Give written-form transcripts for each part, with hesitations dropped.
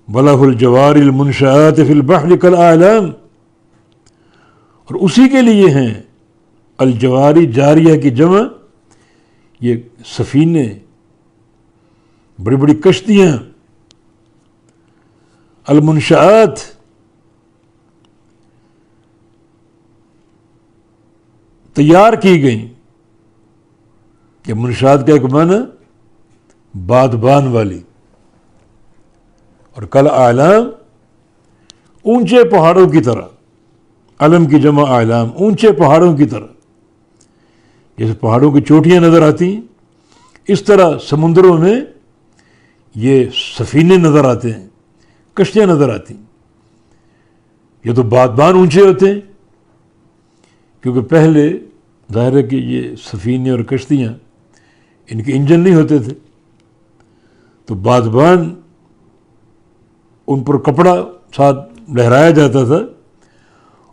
وَلَهُ الْجَوَارِ الْمُنْشَآتِ فِي الْبَحْرِ كَالْأَعْلَامِ، اور اسی کے لیے ہیں الجواری جاریہ کی جمع، یہ سفینے، بڑی بڑی کشتیاں، المنشآت تیار کی گئیں، کہ منشآت کا ایک معنی بادبان والی، اور کل اعلام اونچے پہاڑوں کی طرح، علم کی جمع اعلام، اونچے پہاڑوں کی طرح، جیسے پہاڑوں کی چوٹیاں نظر آتی ہیں اس طرح سمندروں میں یہ سفینے نظر آتے ہیں، کشتیاں نظر آتی ہیں۔ یہ تو بادبان اونچے ہوتے ہیں، کیونکہ پہلے ظاہر ہے کہ یہ سفینے اور کشتیاں ان کے انجن نہیں ہوتے تھے، تو بادبان ان پر کپڑا ساتھ لہرایا جاتا تھا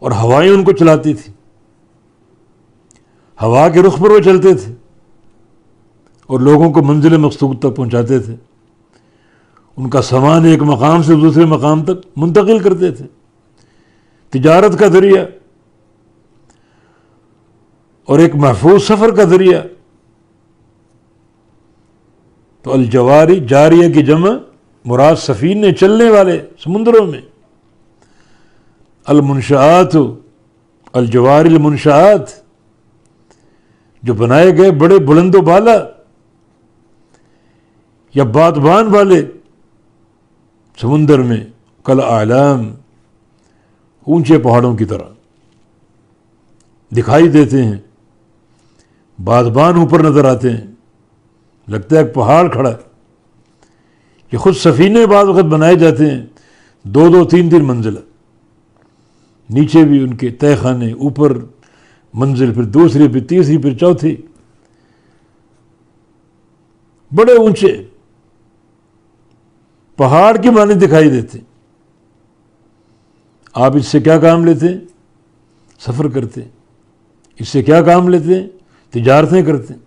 اور ہوائیں ان کو چلاتی تھی، ہوا کے رخ پر وہ چلتے تھے اور لوگوں کو منزل مقصود تک پہنچاتے تھے، ان کا سامان ایک مقام سے دوسرے مقام تک منتقل کرتے تھے، تجارت کا ذریعہ اور ایک محفوظ سفر کا ذریعہ۔ تو الجواری جاریہ کی جمع مراد سفینے چلنے والے سمندروں میں، المنشآت الجواری المنشآت جو بنائے گئے بڑے بلند و بالا یا بادبان والے سمندر میں، کل اعلام اونچے پہاڑوں کی طرح دکھائی دیتے ہیں، بادبان اوپر نظر آتے ہیں، لگتا ہے ایک پہاڑ کھڑا ہے۔ کہ خود سفینے بعض وقت بنائے جاتے ہیں 2 3 منزلہ، نیچے بھی ان کے تہہ خانے، اوپر منزل، پھر دوسری، پھر تیسری، پھر چوتھی، بڑے اونچے پہاڑ کی مانند دکھائی دیتے۔ آپ اس سے کیا کام لیتے ہیں؟ سفر کرتے ہیں۔ اس سے کیا کام لیتے ہیں؟ تجارتیں کرتے ہیں،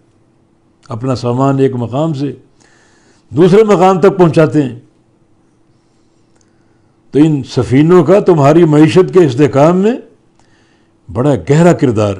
اپنا سامان ایک مقام سے دوسرے مقام تک پہنچاتے ہیں۔ تو ان سفینوں کا تمہاری معیشت کے استحکام میں بڑا گہرا کردار